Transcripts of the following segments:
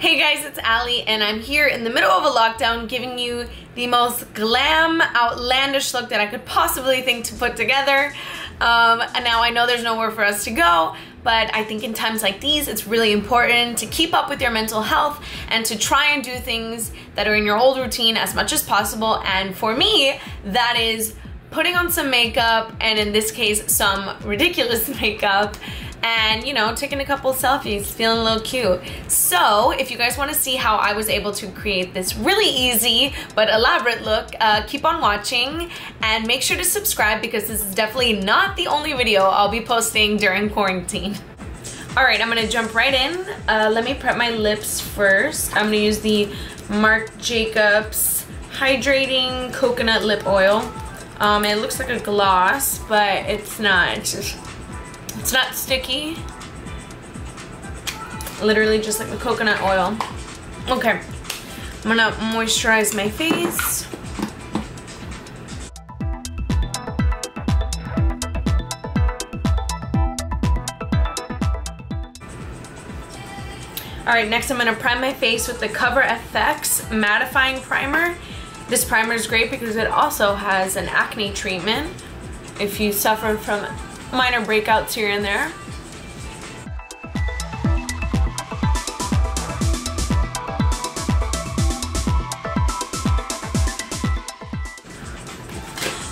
Hey guys, it's Allie and I'm here in the middle of a lockdown giving you the most glam, outlandish look that I could possibly think to put together. And now I know there's nowhere for us to go, but I think in times like these it's really important to keep up with your mental health and to try and do things that are in your old routine as much as possible. And for me, that is putting on some makeup, and in this case some ridiculous makeup, and you know, taking a couple selfies, feeling a little cute. So if you guys want to see how I was able to create this really easy but elaborate look, keep on watching and make sure to subscribe because this is definitely not the only video I'll be posting during quarantine. Alright, I'm gonna jump right in. Let me prep my lips first. I'm gonna use the Marc Jacobs Hydrating Coconut Lip Oil. It looks like a gloss, but it's not. It's not sticky. Literally just like the coconut oil. Okay, I'm gonna moisturize my face. Alright, next I'm gonna prime my face with the Cover FX Mattifying Primer. This primer is great because it also has an acne treatment if you suffer from minor breakouts here and there.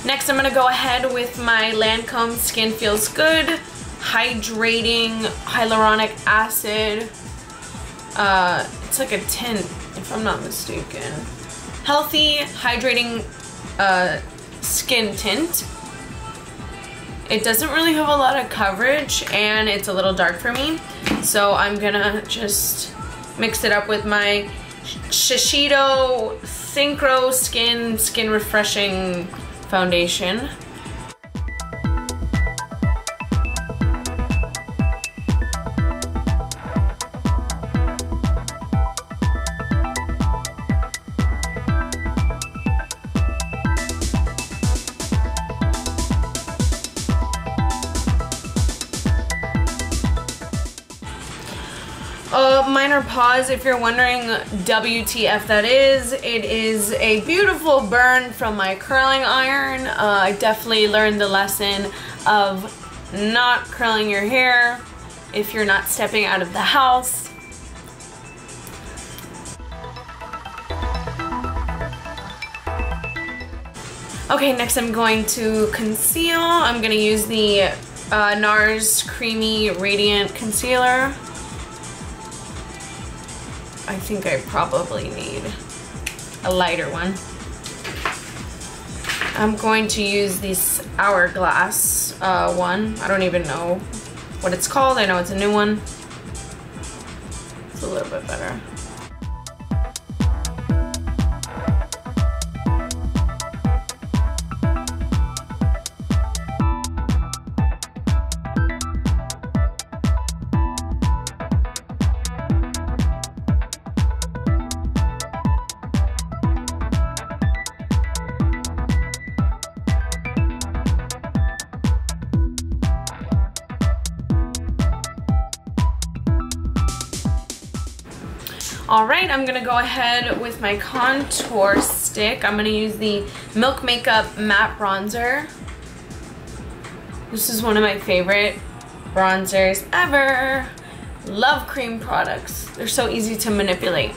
Next, I'm gonna go ahead with my Lancome Skin Feels Good Hydrating Hyaluronic Acid. It's like a tint, if I'm not mistaken. Healthy, hydrating skin tint. It doesn't really have a lot of coverage and it's a little dark for me, so I'm gonna just mix it up with my Shiseido Synchro Skin Refreshing Foundation. Minor pause if you're wondering WTF that is. It is a beautiful burn from my curling iron. I definitely learned the lesson of not curling your hair if you're not stepping out of the house. Okay, next I'm going to conceal. I'm going to use the NARS Creamy Radiant Concealer. I think I probably need a lighter one. I'm going to use this Hourglass one. I don't even know what it's called. I know it's a new one. It's a little bit better. Alright, I'm gonna go ahead with my contour stick. I'm gonna use the Milk Makeup Matte Bronzer. This is one of my favorite bronzers ever. Love cream products. They're so easy to manipulate.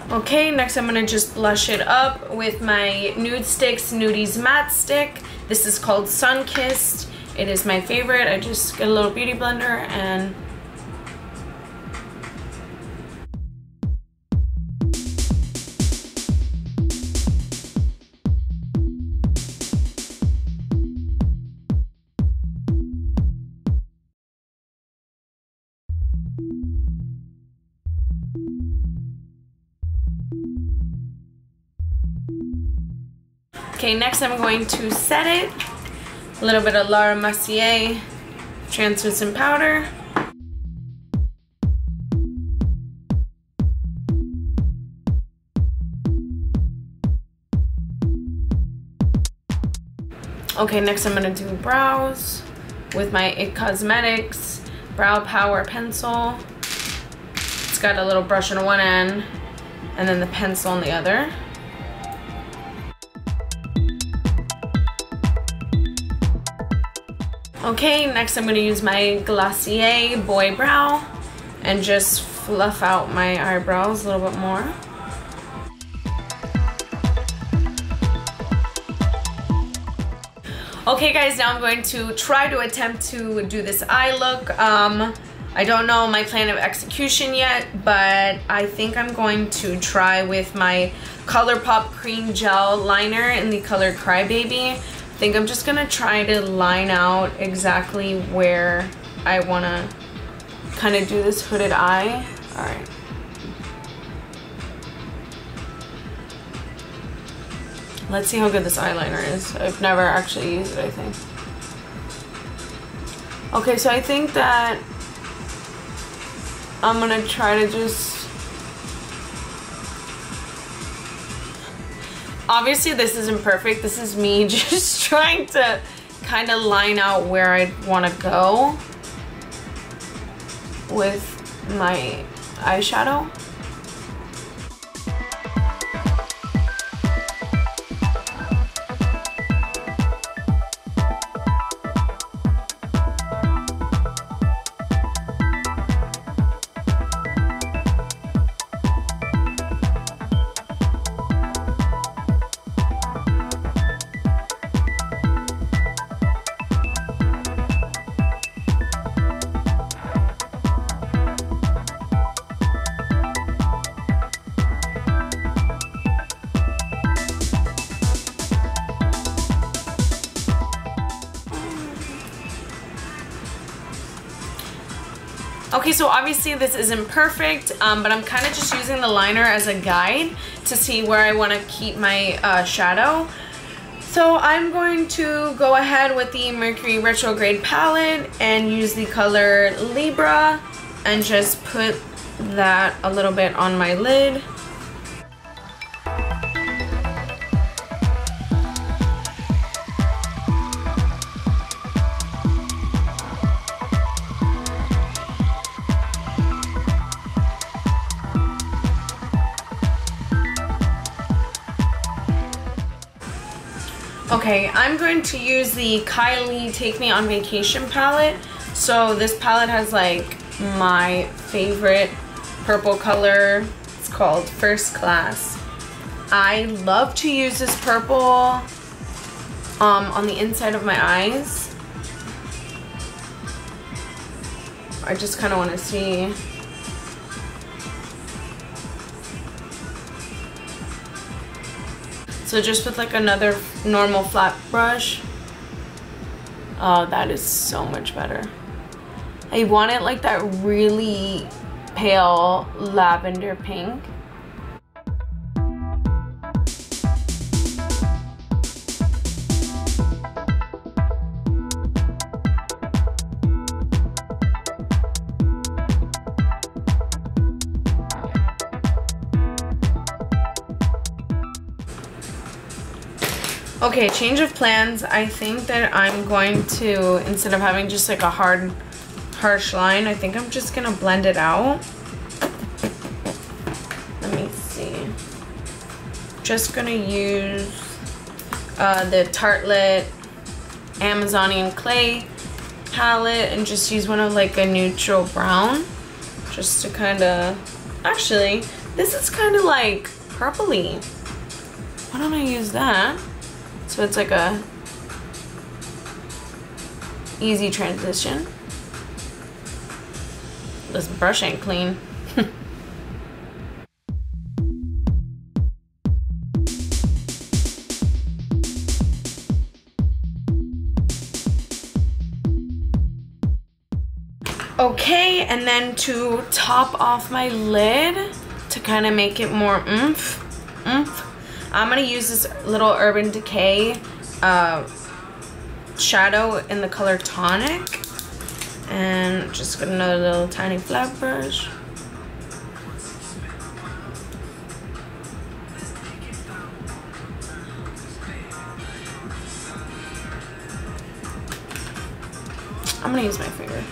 Okay, next I'm gonna just blush it up with my Nude Sticks Nudies Matte Stick. This is called Sunkissed. It is my favorite. I just get a little beauty blender and Okay, next I'm going to set it. A little bit of Laura Mercier translucent powder. Okay, next I'm gonna do brows with my IT Cosmetics Brow Power Pencil. It's got a little brush on one end and then the pencil on the other. Okay, next I'm going to use my Glossier Boy Brow and just fluff out my eyebrows a little bit more. Okay guys, now I'm going to try to attempt to do this eye look. I don't know my plan of execution yet, but I think I'm going to try with my ColourPop Cream Gel Liner in the color Crybaby. I think I'm just gonna try to line out exactly where I wanna kind of do this hooded eye. All right. Let's see how good this eyeliner is. I've never actually used it, I think. Okay, so I think that I'm gonna try to just... Obviously this isn't perfect. This is me just trying to kind of line out where I want to go with my eyeshadow. Okay, so obviously this isn't perfect, but I'm kind of just using the liner as a guide to see where I want to keep my shadow. So I'm going to go ahead with the Mercury Retrograde palette and use the color Libra and just put that a little bit on my lid. Okay, I'm going to use the Kylie Take Me on Vacation palette. So this palette has like my favorite purple color. It's called First Class. I love to use this purple on the inside of my eyes. I just kind of want to see. So just with like another normal flat brush. Oh, that is so much better. I want it like that really pale lavender pink. Okay, change of plans. I think that I'm going to, instead of having just like a harsh line, I think I'm just gonna blend it out. Let me see. Just gonna use the Tartelette Amazonian Clay palette and just use one of like a neutral brown, just to kind of, actually, this is kind of like purpley. Why don't I use that? So it's like a easy transition. This brush ain't clean. Okay, and then to top off my lid, to kind of make it more oomph, I'm gonna use this little Urban Decay shadow in the color Tonic. And just got another little tiny flat brush. I'm gonna use my finger.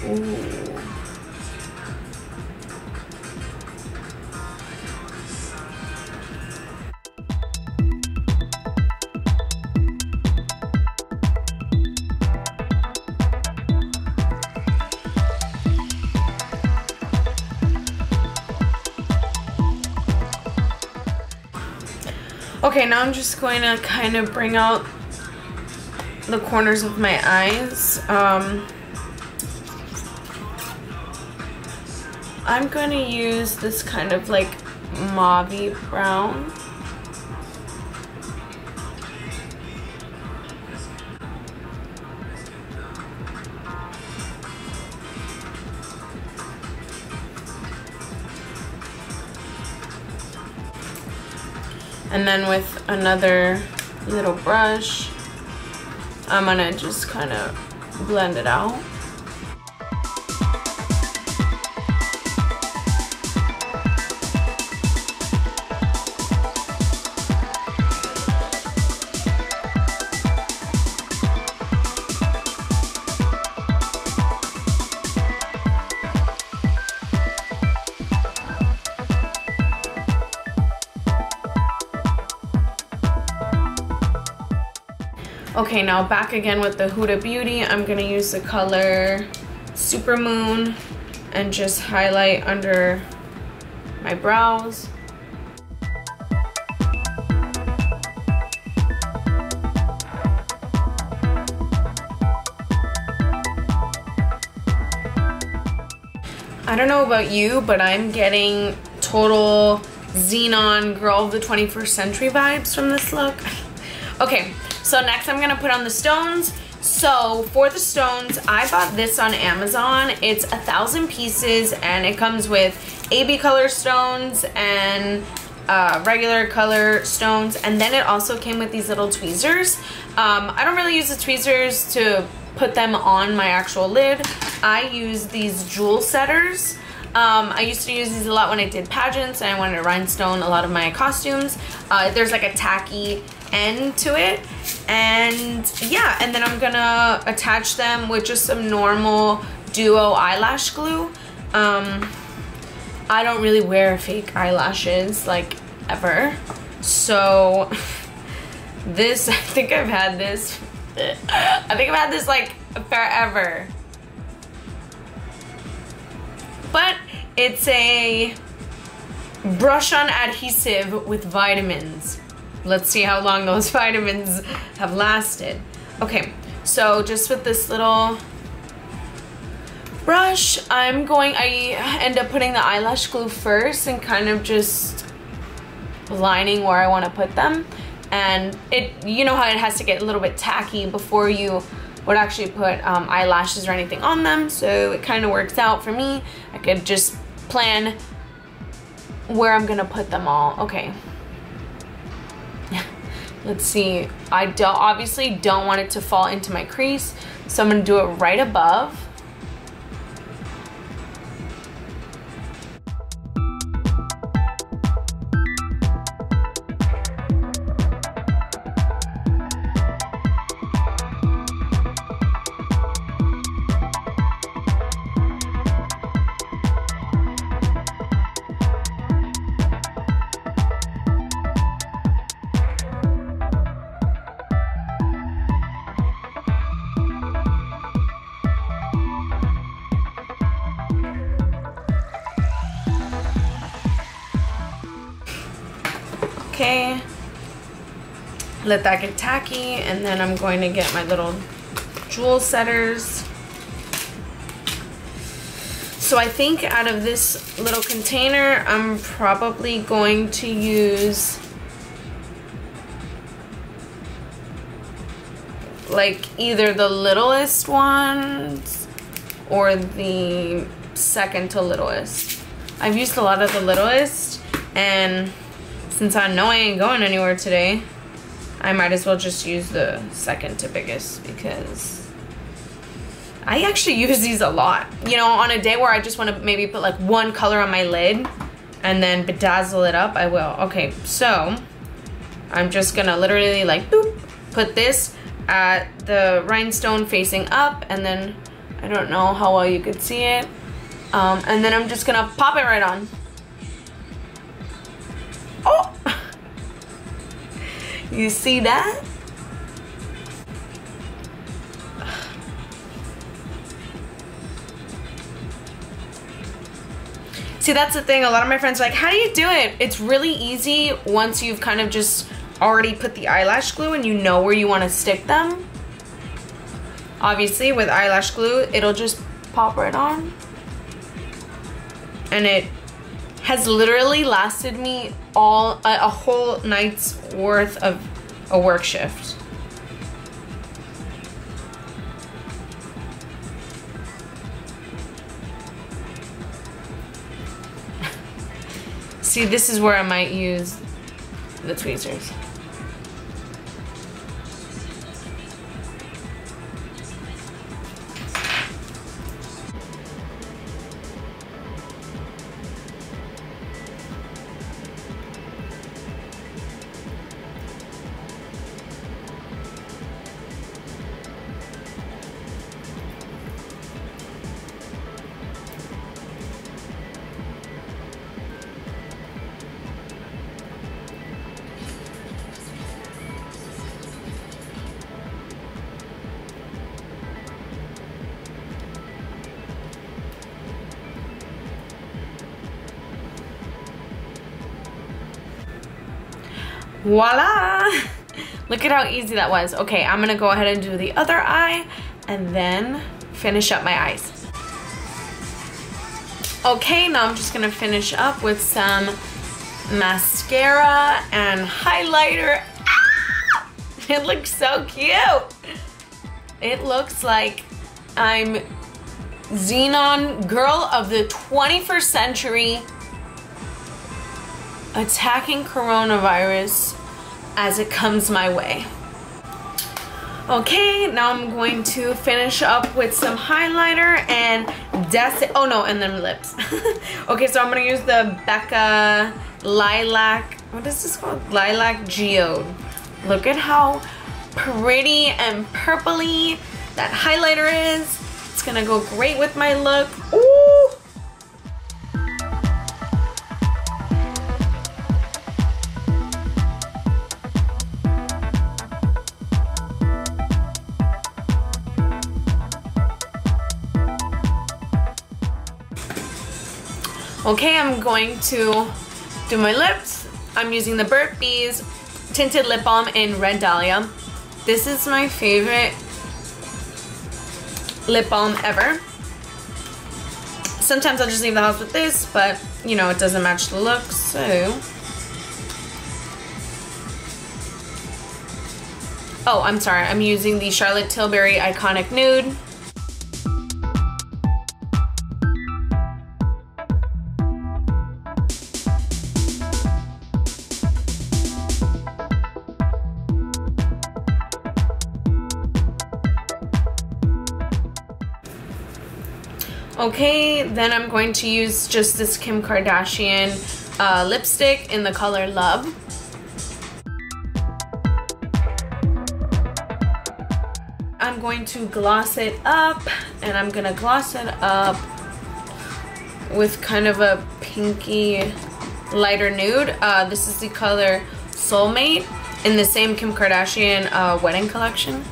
Ooh. Okay, now I'm just going to kind of bring out the corners of my eyes. I'm going to use this kind of like mauve-y brown. And then with another little brush, I'm gonna just kind of blend it out. Okay, now back again with the Huda Beauty. I'm gonna use the color Supermoon and just highlight under my brows. I don't know about you, but I'm getting total Xenon Girl of the 21st Century vibes from this look. Okay. So next I'm gonna put on the stones. So for the stones, I bought this on Amazon. It's 1,000 pieces and it comes with AB color stones and regular color stones. And then it also came with these little tweezers. I don't really use the tweezers to put them on my actual lid. I use these jewel setters. I used to use these a lot when I did pageants and I wanted to rhinestone a lot of my costumes. There's like a tacky end to it, and yeah, and then I'm gonna attach them with just some normal duo eyelash glue. I don't really wear fake eyelashes like ever, so this, I think I've had this like forever, but it's a brush on adhesive with vitamins. Let's see how long those vitamins have lasted. Okay, so just with this little brush, I end up putting the eyelash glue first and kind of just lining where I want to put them. And you know how it has to get a little bit tacky before you would actually put eyelashes or anything on them. So it kind of works out for me. I could just plan where I'm gonna put them all. Okay. Let's see, I obviously don't want it to fall into my crease, so I'm gonna do it right above. Okay, let that get tacky, and then I'm going to get my little jewel setters. So I think out of this little container, I'm probably going to use like either the littlest ones or the second to littlest. I've used a lot of the littlest, and since I know I ain't going anywhere today, I might as well just use the second to biggest, because I actually use these a lot. You know, on a day where I just want to maybe put like one color on my lid and then bedazzle it up, I will. Okay, so I'm just gonna literally like boop, put this at the rhinestone facing up, and then I don't know how well you could see it. And then I'm just gonna pop it right on. Oh! You see that? See, that's the thing. A lot of my friends are like, how do you do it? It's really easy once you've kind of just already put the eyelash glue and you know where you want to stick them. Obviously, with eyelash glue, it'll just pop right on. And it has literally lasted me a whole night's worth of a work shift. See, this is where I might use the tweezers. Voila! Look at how easy that was. Okay, I'm gonna go ahead and do the other eye and then finish up my eyes. Okay, now I'm just gonna finish up with some mascara and highlighter. Ah! It looks so cute. It looks like I'm Xenon girl of the 21st century, attacking coronavirus as it comes my way. Okay, now I'm going to finish up with some highlighter and that's it. Oh no, and then lips. Okay, so I'm gonna use the Becca Lilac, what is this called? Lilac Geode. Look at how pretty and purpley that highlighter is. It's gonna go great with my look. Ooh! Okay, I'm going to do my lips. I'm using the Burt's Bees Tinted Lip Balm in Red Dahlia. This is my favorite lip balm ever. Sometimes I'll just leave the house with this, but you know, it doesn't match the look, so. Oh, I'm sorry, I'm using the Charlotte Tilbury Iconic Nude. Okay, then I'm going to use just this Kim Kardashian lipstick in the color Love. I'm going to gloss it up, and I'm gonna gloss it up with kind of a pinky lighter nude. This is the color Soulmate in the same Kim Kardashian wedding collection.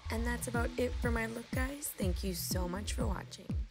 And that's about it for my look, guys. Thank you so much for watching.